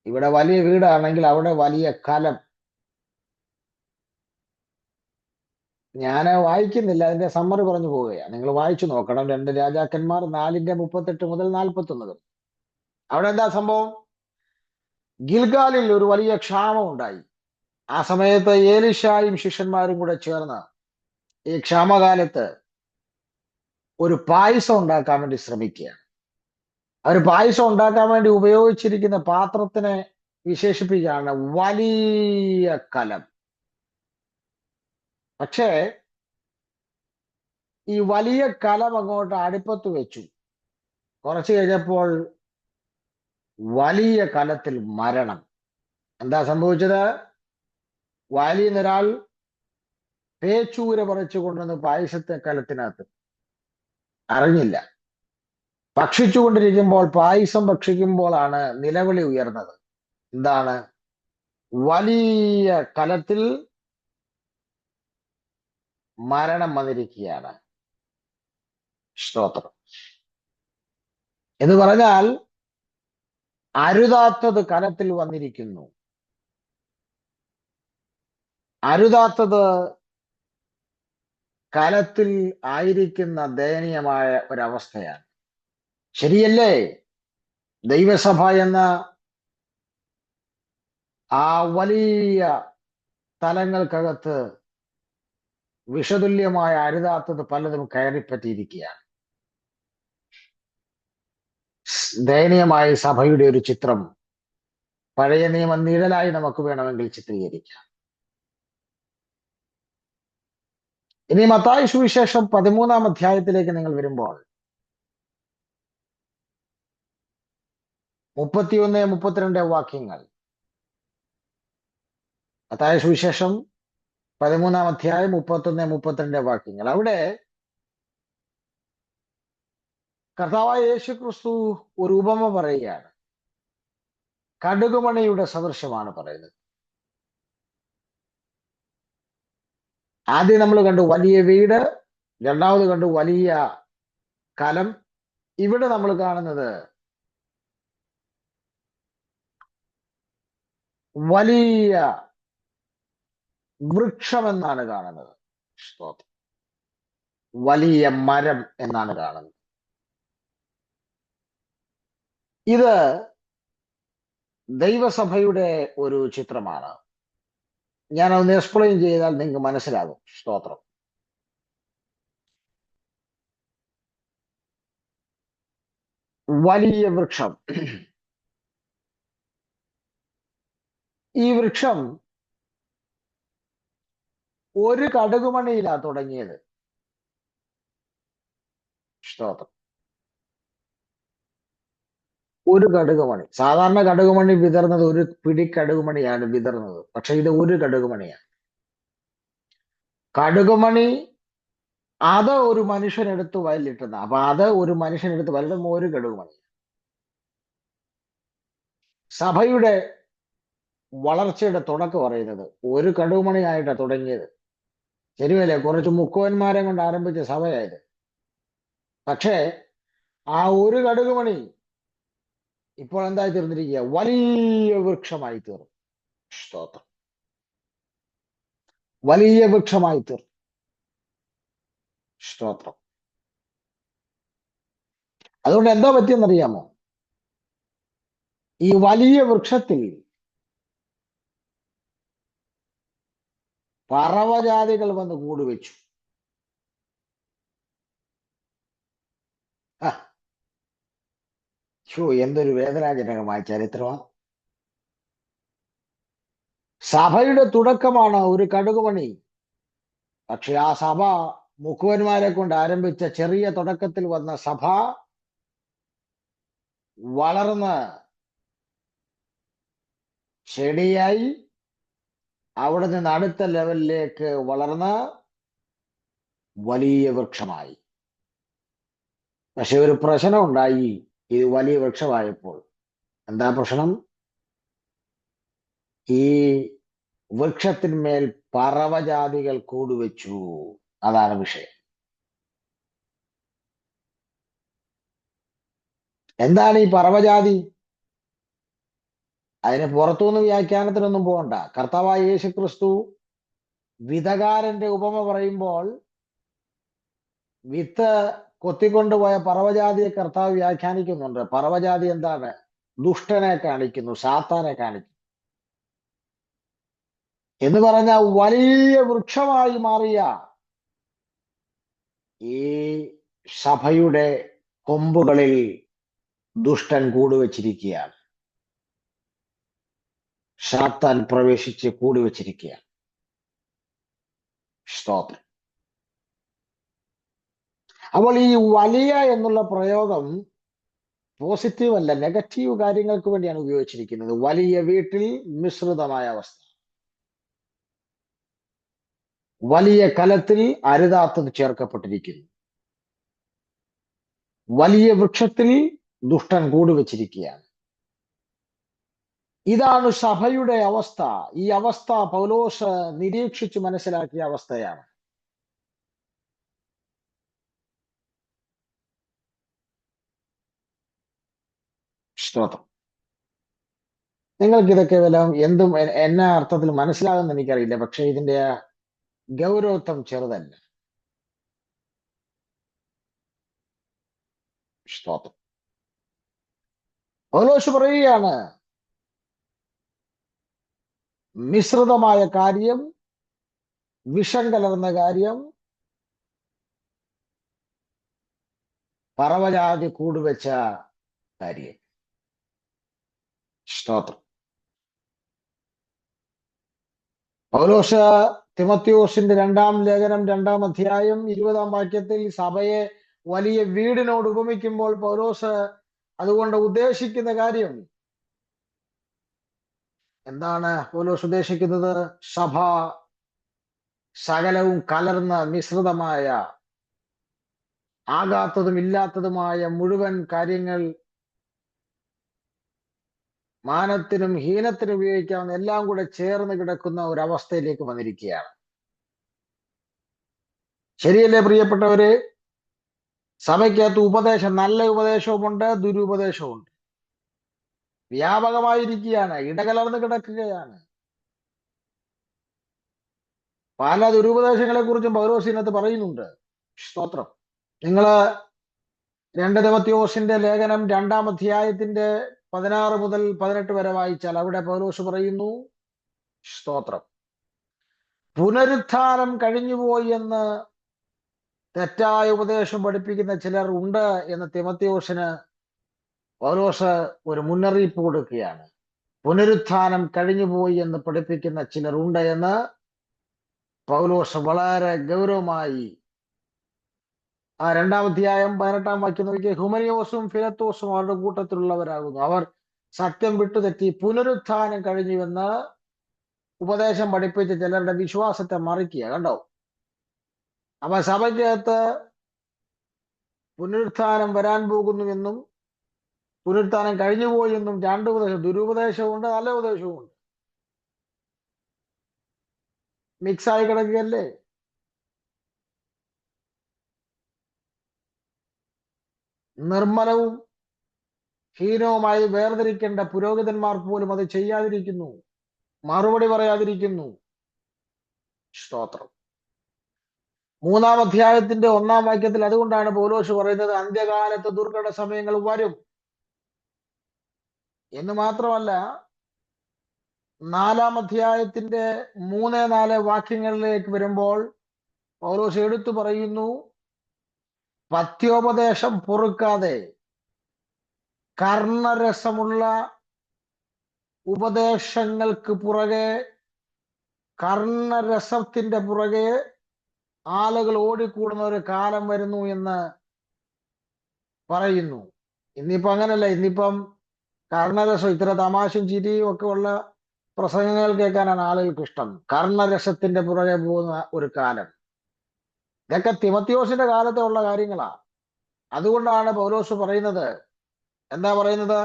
ഇവിടെ വലിയ വീടാണെങ്കിൽ അവിടെ വലിയ കലം. ഞാൻ വായിക്കുന്നില്ല, അതിന്റെ സമ്മറി പറഞ്ഞു പോവുകയാണ്. നിങ്ങൾ വായിച്ചു നോക്കണം. 2 രാജാക്കന്മാർ 4-ന്റെ 38 മുതൽ 41 വരെ. അവിടെ എന്താ സംഭവം? ഗിൽഗാലിൽ ഒരു വലിയ ക്ഷാമം ഉണ്ടായി. ആ സമയത്ത് ഏലീശായും ശിഷ്യന്മാരും കൂടെ ചേർന്ന് ഈ ക്ഷാമകാലത്ത് ഒരു പായസം ഉണ്ടാക്കാൻ വേണ്ടി ശ്രമിക്കുകയാണ്. അവർ പായസം ഉണ്ടാക്കാൻ വേണ്ടി ഉപയോഗിച്ചിരിക്കുന്ന പാത്രത്തിനെ വിശേഷിപ്പിക്കുകയാണ് വലിയ കലം. പക്ഷേ ഈ വലിയ കലം അങ്ങോട്ട് അടുപ്പത്ത് വെച്ചു. കുറച്ച് കഴിഞ്ഞപ്പോൾ വലിയ കലത്തിൽ മരണം. എന്താ സംഭവിച്ചത്? വാലിയിൽ നിന്നൊരാൾ പേച്ചൂര പറിച്ചു കൊണ്ടുവന്ന് പായസത്തെ കലത്തിനകത്ത് അറിഞ്ഞില്ല. ഭക്ഷിച്ചുകൊണ്ടിരിക്കുമ്പോൾ, പായസം ഭക്ഷിക്കുമ്പോഴാണ് നിലവിളി ഉയർന്നത്. എന്താണ്? വലിയ കലത്തിൽ മരണം വന്നിരിക്കുകയാണ്. സ്തോത്രം. എന്ന് പറഞ്ഞാൽ അരുതാത്തത് കലത്തിൽ വന്നിരിക്കുന്നു. അരുതാത്തത് കലത്തിൽ ആയിരിക്കുന്ന ദയനീയമായ ഒരവസ്ഥയാണ്. ശരിയല്ലേ? ദൈവസഭ എന്ന ആ വലിയ തലങ്ങൾക്കകത്ത് വിഷതുല്യമായ അരുതാത്തത് പലതും കയറിപ്പറ്റിയിരിക്കുകയാണ്. ദയനീയമായ സഭയുടെ ഒരു ചിത്രം പഴയ നിയമ നിഴലായി നമുക്ക് വേണമെങ്കിൽ ചിത്രീകരിക്കാം. ഇനി മത്തായി സുവിശേഷം 13-ാം അധ്യായത്തിലേക്ക് നിങ്ങൾ വരുമ്പോൾ 31-32 വാക്യങ്ങൾ. മത്തായി സുവിശേഷം 13-ാം അധ്യായം 31-32 വാക്യങ്ങൾ. അവിടെ കർത്താവായ യേശു ക്രിസ്തു ഒരു ഉപമ പറയുകയാണ്. കടുകുമണിയുടെ സദൃശമാണ് പറയുന്നത്. ആദ്യം നമ്മൾ കണ്ടു വലിയ വീട്, രണ്ടാമത് കണ്ടു വലിയ കലം. ഇവിടെ നമ്മൾ കാണുന്നത് വലിയ വൃക്ഷം എന്നാണ് കാണുന്നത്. വലിയ മരം എന്നാണ് കാണുന്നത്. ഇത് ദൈവസഭയുടെ ഒരു ചിത്രമാണ്. ഞാനതൊന്ന് എക്സ്പ്ലെയിൻ ചെയ്താൽ നിങ്ങൾക്ക് മനസ്സിലാകും. സ്തോത്രം. വലിയ വൃക്ഷം. ഈ വൃക്ഷം ഒരു കടുകുമണിയിലാ തുടങ്ങിയത്. സ്തോത്രം. ഒരു കടുകുമണി. സാധാരണ കടുകുമണി വിതർന്നത് ഒരു പിടി കടുകുമണിയാണ് വിതർന്നത്. പക്ഷെ ഇത് ഒരു കടുകുമണിയാണ്. കടുകുമണി അത് ഒരു മനുഷ്യനെടുത്ത് വയലിട്ടുന്ന, അപ്പൊ അത് ഒരു മനുഷ്യനെടുത്ത് വയലിടുന്ന ഒരു കടുകുമണി. സഭയുടെ വളർച്ചയുടെ തുടക്കം പറയുന്നത് ഒരു കടുകുമണിയായിട്ടാണ് തുടങ്ങിയത്. ശരിയല്ലേ? കുറച്ച് മുക്കുവന്മാരെ കൊണ്ട് ആരംഭിച്ച സഭയായത്. പക്ഷേ ആ ഒരു കടുകുമണി ഇപ്പോൾ എന്തായി തീർന്നിരിക്കുക? വലിയ വൃക്ഷമായി തീർന്നു. സ്തോത്രം. വലിയ വൃക്ഷമായി തീർന്നു. സ്തോത്രം. അതുകൊണ്ട് എന്താ പറ്റിയെന്നറിയാമോ? ഈ വലിയ വൃക്ഷത്തിൽ പറവജാതികൾ വന്ന് കൂടുവെച്ചു. എന്തൊരു വേദനാജനകമായ ചരിത്രമാണ്. സഭയുടെ തുടക്കമാണ് ഒരു കടുകുമണി. പക്ഷെ ആ സഭ മുക്കുവന്മാരെ കൊണ്ട് ആരംഭിച്ച ചെറിയ തുടക്കത്തിൽ വന്ന സഭ വളർന്ന് ചെടിയായി, അവിടെ നിന്ന് അടുത്ത ലെവലിലേക്ക് വളർന്ന് വലിയ വൃക്ഷമായി. പക്ഷെ ഒരു പ്രശ്നം ഉണ്ടായി. ഇത് വലിയ വൃക്ഷമായപ്പോൾ എന്താ പ്രശ്നം? ഈ വൃക്ഷത്തിന്മേൽ പറവജാതികൾ കൂടുവെച്ചു. അതാണ് വിഷയം. എന്താണ് ഈ പറവജാതി? അതിന് പുറത്തുനിന്ന് വ്യാഖ്യാനത്തിനൊന്നും പോകണ്ട. കർത്താവായ യേശു ക്രിസ്തു വിതകാരന്റെ ഉപമ പറയുമ്പോൾ വിത്ത് കൊത്തിക്കൊണ്ടുപോയ പറവജാതിയെ കർത്താവ് വ്യാഖ്യാനിക്കുന്നുണ്ട്. പറവജാതി എന്താണ്? ദുഷ്ടനെ കാണിക്കുന്നു, സാത്താനെ കാണിക്കുന്നു. എന്ന് പറഞ്ഞ വലിയ വൃക്ഷമായി മാറിയ ഈ സഭയുടെ കൊമ്പുകളിൽ ദുഷ്ടൻ കൂടുവച്ചിരിക്കുകയാണ്. സാത്താൻ പ്രവേശിച്ച് കൂടുവച്ചിരിക്കുകയാണ്. സ്തോത്രം. അപ്പോൾ ഈ വലിയ എന്നുള്ള പ്രയോഗം പോസിറ്റീവ് അല്ല, നെഗറ്റീവ് കാര്യങ്ങൾക്ക് വേണ്ടിയാണ് ഉപയോഗിച്ചിരിക്കുന്നത്. വലിയ വീട്ടിൽ മിശ്രിതമായ അവസ്ഥ, വലിയ കലത്തിൽ അരുതാത്തത് ചേർക്കപ്പെട്ടിരിക്കുന്നു, വലിയ വൃക്ഷത്തിൽ ദുഷ്ടൻ കൂടുവച്ചിരിക്കുകയാണ്. ഇതാണ് സഭയുടെ അവസ്ഥ. ഈ അവസ്ഥ പൗലോസ് നിരീക്ഷിച്ചു മനസ്സിലാക്കിയ അവസ്ഥയാണ്. സ്തോത്രം. നിങ്ങൾക്ക് ഇതൊക്കെ വല്ലതും എന്തും എന്നാ അർത്ഥത്തിൽ മനസ്സിലാകുമെന്ന് എനിക്കറിയില്ല. പക്ഷെ ഇതിന്റെ ഗൗരവത്വം ചെറുതല്ല. സ്തോത്രം. പൗലോസ് പറയുകയാണ്, മിശ്രിതമായ കാര്യം, വിഷം കലർന്ന കാര്യം, പറവജാതി കൂടുവെച്ച കാര്യം. സ്തോത്രം. പൗലോസ് തിമോത്തിയോസിന്റെ 2-ാം ലേഖനം 2-ാം അധ്യായം 20-ാം വാക്യത്തിൽ സഭയെ വലിയ വീടിനോട് ഉപമിക്കുമ്പോൾ പൗലോസ് അതുകൊണ്ട് ഉദ്ദേശിക്കുന്ന കാര്യം എന്താണ്? പൗലോസ് ഉദ്ദേശിക്കുന്നത് സഭ സകലവും കലർന്ന മിശ്രിതമായ, ആകാത്തതും ഇല്ലാത്തതുമായ മുഴുവൻ കാര്യങ്ങൾ, മാനത്തിനും ഹീനത്തിനും ഉപയോഗിക്കാവുന്ന എല്ലാം കൂടെ ചേർന്ന് കിടക്കുന്ന ഒരവസ്ഥയിലേക്ക് വന്നിരിക്കുകയാണ്. ശരിയല്ലേ പ്രിയപ്പെട്ടവര്? സഭയ്ക്കകത്ത് ഉപദേശം, നല്ല ഉപദേശവുമുണ്ട്, ദുരുപദേശവുമുണ്ട്. വ്യാപകമായിരിക്കുകയാണ്, ഇടകലർന്ന് കിടക്കുകയാണ്. പല ദുരുപദേശങ്ങളെ കുറിച്ചും പൗലോസ് ഇതിനകത്ത് പറയുന്നുണ്ട്. സ്തോത്രം. നിങ്ങള് 2 തിമോത്തിയോസിന്റെ ലേഖനം 2-ാം അധ്യായത്തിന്റെ 16 മുതൽ 18 വരെ വായിച്ചാൽ അവിടെ പൗലോസ് പറയുന്നു, സ്തോത്രം, പുനരുത്ഥാനം കഴിഞ്ഞുപോയി എന്ന് തെറ്റായ ഉപദേശം പഠിപ്പിക്കുന്ന ചിലർ ഉണ്ട് എന്ന് തിമോത്തിയോസിന് പൗലോസ് ഒരു മുന്നറിയിപ്പ് കൊടുക്കുകയാണ്. പുനരുത്ഥാനം കഴിഞ്ഞുപോയി എന്ന് പഠിപ്പിക്കുന്ന ചിലരുണ്ട് എന്ന് പൗലോസ് വളരെ ഗൗരവമായി ആ 2-ാം അധ്യായം 18-ാം വാക്യം നോക്കി. ഹുമനിയോസും ഫിലത്തോസും അവരുടെ കൂട്ടത്തിലുള്ളവരാകുന്നു. അവർ സത്യം വിട്ടുതെറ്റി പുനരുത്ഥാനം കഴിഞ്ഞുവെന്ന് ഉപദേശം പഠിപ്പിച്ച ചിലരുടെ വിശ്വാസത്തെ മറിക്കുക. കണ്ടോ? അപ്പൊ സഭയ്ക്കകത്ത് പുനരുത്ഥാനം വരാൻ പോകുന്നുവെന്നും പുനരുത്ഥാനം കഴിഞ്ഞുപോയി എന്നും 2 ഉപദേശം, ദുരുപദേശവുമുണ്ട്, നല്ല ഉപദേശവുമുണ്ട്. മിക്സായി കിടക്കുകയല്ലേ? നിർമ്മലവും ഹീനവുമായി വേർതിരിക്കേണ്ട പുരോഹിതന്മാർ പോലും അത് ചെയ്യാതിരിക്കുന്നു, മറുപടി പറയാതിരിക്കുന്നു. സ്തോത്രം. 3-ാം അധ്യായത്തിന്റെ 1-ാം വാക്യത്തിൽ അതുകൊണ്ടാണ് പൗലോസ് പറയുന്നത് അന്ത്യകാലത്ത് ദുർഘട സമയങ്ങൾ വരും എന്ന്. മാത്രമല്ല 4-ാം അധ്യായത്തിന്റെ 3-4 വാക്യങ്ങളിലേക്ക് വരുമ്പോൾ പൗലോസ് എടുത്തു പറയുന്നു, പഥ്യോപദേശം പൊറുക്കാതെ കർണരസമുള്ള ഉപദേശങ്ങൾക്ക് പുറകെ, കർണരസത്തിന്റെ പുറകെ ആളുകൾ ഓടിക്കൂടുന്ന ഒരു കാലം വരുന്നു എന്ന് പറയുന്നു. ഇന്നിപ്പോ അങ്ങനല്ല. ഇന്നിപ്പം കർണരസം, ഇത്ര തമാശയും ചിരിയും ഒക്കെ ഉള്ള പ്രസംഗങ്ങൾ കേൾക്കാനാണ് ആളുകൾക്ക് ഇഷ്ടം. കർണരസത്തിന്റെ പുറകെ പോകുന്ന ഒരു കാലം. ഇതൊക്കെ തിമത്തിയോസിന്റെ കാലത്തുള്ള കാര്യങ്ങളാ. അതുകൊണ്ടാണ് പൗലോസ് പറയുന്നത്, എന്താ പറയുന്നത്?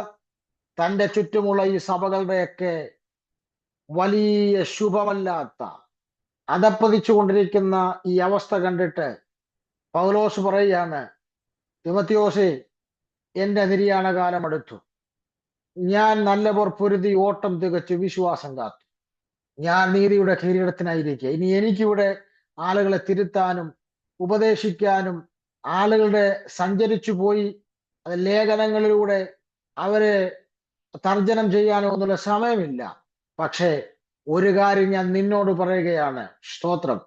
തന്റെ ചുറ്റുമുള്ള ഈ സഭകളുടെയൊക്കെ വലിയ ശുഭമല്ലാത്ത അധപ്പതിച്ചു കൊണ്ടിരിക്കുന്ന ഈ അവസ്ഥ കണ്ടിട്ട് പൗലോസ് പറയുകയാണ്, തിമത്തിയോസേ, എന്റെ നിര്യാണ കാലം അടുത്തു. ഞാൻ നല്ലപോർ പൊരുതി ഓട്ടം തികച്ചു വിശ്വാസം കാത്തു. ഞാൻ നീതിയുടെ കിരീടത്തിനായിരിക്കുക. ഇനി എനിക്കിവിടെ ആളുകളെ തിരുത്താനും ഉപദേശിക്കാനും ആളുകളുടെ സഞ്ചരിച്ചു പോയി അത് ലേഖനങ്ങളിലൂടെ അവരെ തർജ്ജനം ചെയ്യാനോ എന്നുള്ള സമയമില്ല. പക്ഷേ ഒരു കാര്യം ഞാൻ നിന്നോട് പറയുകയാണ്, സ്തോത്രം,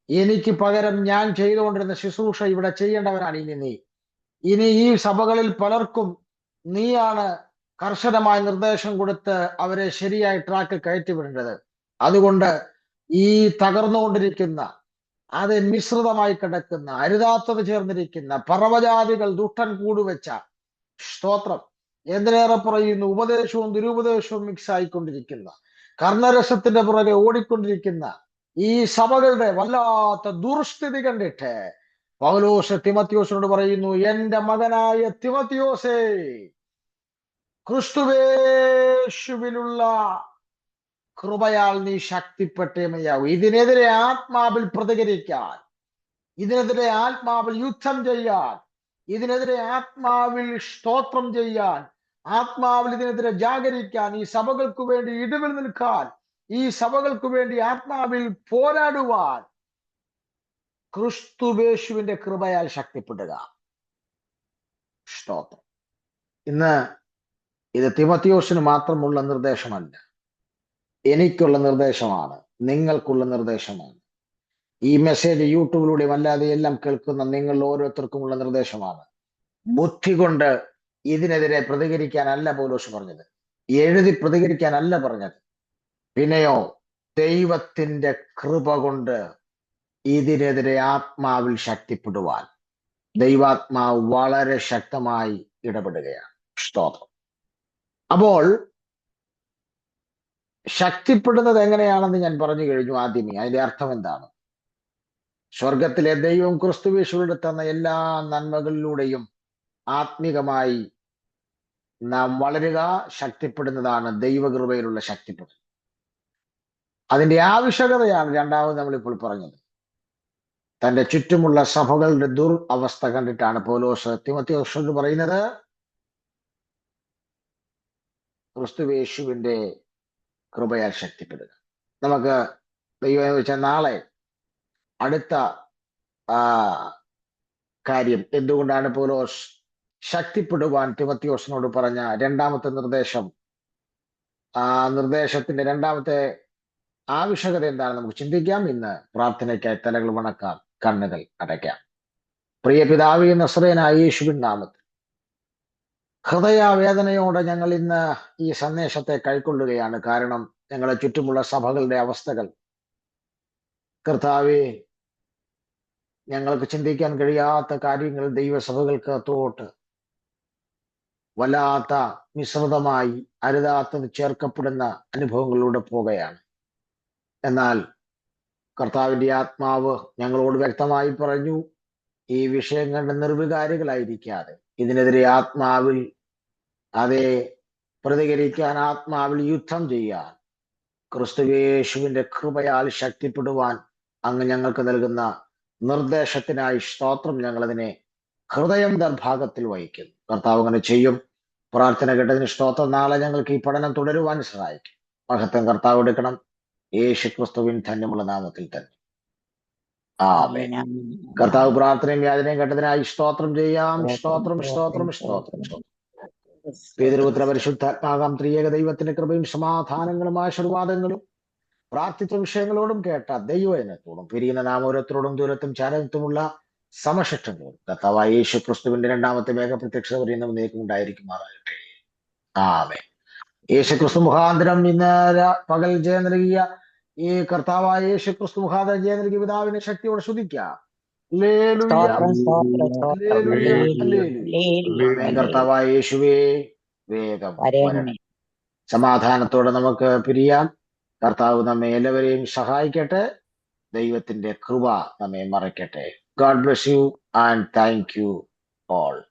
എനിക്ക് പകരം ഞാൻ ചെയ്തുകൊണ്ടിരുന്ന ശുശ്രൂഷ ഇവിടെ ചെയ്യേണ്ടവനാണ് ഇനി നീ. ഇനി ഈ സഭകളിൽ പലർക്കും നീയാണ് കർശനമായ നിർദ്ദേശം കൊടുത്ത് അവരെ ശരിയായ ട്രാക്ക് കയറ്റിവിടേണ്ടത്. അതുകൊണ്ട് ഈ തകർന്നുകൊണ്ടിരിക്കുന്ന, അത് മിശ്രിതമായി കിടക്കുന്ന, അരുതാത്തത് ചേർന്നിരിക്കുന്ന പറവജാതികൾ ദുഷ്ടൻ കൂടുവെച്ച, സ്തോത്രം, എന്തിനേറെ പറയുന്നു, ഉപദേശവും ദുരുപദേശവും മിക്സ് ആയിക്കൊണ്ടിരിക്കുന്ന, കർണരസത്തിന്റെ പുറകെ ഓടിക്കൊണ്ടിരിക്കുന്ന ഈ സഭകളുടെ വല്ലാത്ത ദുർസ്ഥിതി കണ്ടിട്ട് പൗലോസ് തിമത്തിയോസിനോട് പറയുന്നു, എന്റെ മകനായ തിമത്തിയോസേ, ക്രിസ്തുവേശുവിലുള്ള കൃപയാൽ നീ ശക്തിപ്പെട്ടേ മതിയാവും. ഇതിനെതിരെ ആത്മാവിൽ പ്രതികരിക്കാൻ, ഇതിനെതിരെ ആത്മാവിൽ യുദ്ധം ചെയ്യാൻ, ഇതിനെതിരെ ആത്മാവിൽ സ്തോത്രം ചെയ്യാൻ, ആത്മാവിൽ ഇതിനെതിരെ ജാഗരിക്കാൻ, ഈ സഭകൾക്ക് വേണ്ടി ഇടിവിൽ നിൽക്കാൻ, ഈ സഭകൾക്ക് വേണ്ടി ആത്മാവിൽ പോരാടുവാൻ ക്രിസ്തുവേശുവിന്റെ കൃപയാൽ ശക്തിപ്പെടുക. സ്തോത്രം. ഇന്ന് ഇത് തിമത്തിയോസിന് മാത്രമുള്ള നിർദ്ദേശമല്ല, എനിക്കുള്ള നിർദ്ദേശമാണ്, നിങ്ങൾക്കുള്ള നിർദ്ദേശമാണ്. ഈ മെസ്സേജ് യൂട്യൂബിലൂടെയും അല്ലാതെ എല്ലാം കേൾക്കുന്ന നിങ്ങൾ ഓരോരുത്തർക്കുമുള്ള നിർദ്ദേശമാണ്. ബുദ്ധി കൊണ്ട് ഇതിനെതിരെ പ്രതികരിക്കാനല്ല പൗലോസ് പറഞ്ഞത്, എഴുതി പ്രതികരിക്കാനല്ല പറഞ്ഞത്. പിന്നെയോ ദൈവത്തിന്റെ കൃപ കൊണ്ട് ഇതിനെതിരെ ആത്മാവിൽ ശക്തിപ്പെടുവാൻ ദൈവാത്മാവ് വളരെ ശക്തമായി ഇടപെടുകയാണ്. സ്തോത്രം. അപ്പോൾ ശക്തിപ്പെടുന്നത് എങ്ങനെയാണെന്ന് ഞാൻ പറഞ്ഞു കഴിഞ്ഞു ആദ്യമേ. അതിന്റെ അർത്ഥം എന്താണ്? സ്വർഗത്തിലെ ദൈവം ക്രിസ്തുവേശുവിലൂടെ തന്ന എല്ലാ നന്മകളിലൂടെയും ആത്മീകമായി നാം വളരുക, ശക്തിപ്പെടുന്നതാണ് ദൈവകൃപയിലുള്ള ശക്തിപ്പെടുന്നത്. അതിന്റെ ആവശ്യകതയാണ് രണ്ടാമത് നമ്മളിപ്പോൾ പറഞ്ഞത്. തന്റെ ചുറ്റുമുള്ള സഭകളുടെ അവസ്ഥ കണ്ടിട്ടാണ് പൗലോസ് തിമത്തിയോസിനോട് പറയുന്നത്, ക്രിസ്തുവേശുവിന്റെ കൃപയാൽ ശക്തിപ്പെടുക. നമുക്ക് ദൈവം വെച്ചാൽ നാളെ അടുത്ത കാര്യം, എന്തുകൊണ്ടാണ് പൗലോസ് ശക്തിപ്പെടുവാൻ തിമത്തിയോസിനോട് പറഞ്ഞ രണ്ടാമത്തെ നിർദ്ദേശം, ആ നിർദ്ദേശത്തിന്റെ രണ്ടാമത്തെ ആവശ്യകത എന്താണെന്ന് നമുക്ക് ചിന്തിക്കാം. ഇന്ന് പ്രാർത്ഥനയ്ക്കായി തലകൾ വണക്കാം, കണ്ണുകൾ അടയ്ക്കാം. പ്രിയ പിതാവേ, നസ്രയനായ യേശുവിൻ നാമത്തിൽ ഹൃദയവേദനയോടെ ഞങ്ങൾ ഇന്ന് ഈ സന്ദേശത്തെ കൈക്കൊള്ളുകയാണ്. കാരണം ഞങ്ങളെ ചുറ്റുമുള്ള സഭകളുടെ അവസ്ഥകൾ, കർത്താവേ, ഞങ്ങൾക്ക് ചിന്തിക്കാൻ കഴിയാത്ത കാര്യങ്ങൾ ദൈവസഭകൾക്കകത്തോട്ട് വല്ലാത്ത മിശ്രിതമായി അരുതാത്തത് ചേർക്കപ്പെടുന്ന അനുഭവങ്ങളിലൂടെ പോകുകയാണ്. എന്നാൽ കർത്താവിന്റെ ആത്മാവ് ഞങ്ങളോട് വ്യക്തമായി പറഞ്ഞു, ഈ വിഷയം കണ്ട് നിർവികാരികളായിരിക്കാതെ ഇതിനെതിരെ ആത്മാവിൽ അതേ പ്രതികരിക്കാൻ, ആത്മാവിൽ യുദ്ധം ചെയ്യാൻ, ക്രിസ്തുവേശുവിന്റെ കൃപയാൽ ശക്തിപ്പെടുവാൻ അങ്ങ് ഞങ്ങൾക്ക് നൽകുന്ന നിർദ്ദേശത്തിനായി സ്തോത്രം. ഞങ്ങളതിനെ ഹൃദയം ഭാഗത്തിൽ വഹിക്കുന്നു. കർത്താവ് അങ്ങനെ ചെയ്യും. പ്രാർത്ഥന കേട്ടതിന് സ്തോത്രം. നാളെ ഞങ്ങൾക്ക് ഈ പഠനം തുടരുവാൻ സഹായിക്കും. മഹത്വം കർത്താവ് എടുക്കണം. യേശു ക്രിസ്തുവിൻ ധന്യമുള്ള നാമത്തിൽ തന്നെ, ആമേൻ. കർത്താവ് പ്രാർത്ഥനയും യാചനയും കേട്ടതിനായി സ്തോത്രം ചെയ്യാം. സ്തോത്രം, സ്തോത്രം, സ്തോത്രം. പിതൃപുത്ര പരിശുദ്ധാത്മാകാം ത്രിയേക ദൈവത്തിന്റെ കൃപയും സമാധാനങ്ങളും ആശീർവാദങ്ങളും പ്രാർത്ഥിച്ച വിഷയങ്ങളോടും കേട്ട ദൈവജനത്തോടും പിരിയുന്ന നാം ഓരോരുത്തരോടും ദൂരത്തും ചാരത്തുമുള്ള സമശിഷ്ടങ്ങളോടും കർത്താവായ യേശു ക്രിസ്തുവിന്റെ രണ്ടാമത്തെ മേഘപ്രത്യക്ഷത പറയുന്ന നീക്കം ഉണ്ടായിരിക്കുമാറാകട്ടെ. ആമേൻ. യേശു ക്രിസ്തു മുഖാന്തരം ഇന്ന് പകൽ ജയം നൽകിയ ഈ കർത്താവായ യേശു ക്രിസ്തു മുഖാന്തരം ജയം നൽകിയ പിതാവിനെ ശക്തിയോടെ ശ്രുതിക്കാം. കർത്താവായ യേശുവേ, വേഗം വരണമേ. സമാധാനത്തോടെ നമുക്ക് പിരിയാം. കർത്താവ് നമ്മെ എല്ലാവരെയും സഹായിക്കട്ടെ. ദൈവത്തിന്റെ കൃപ നമ്മെ മറയ്ക്കട്ടെ. God bless you and thank you all.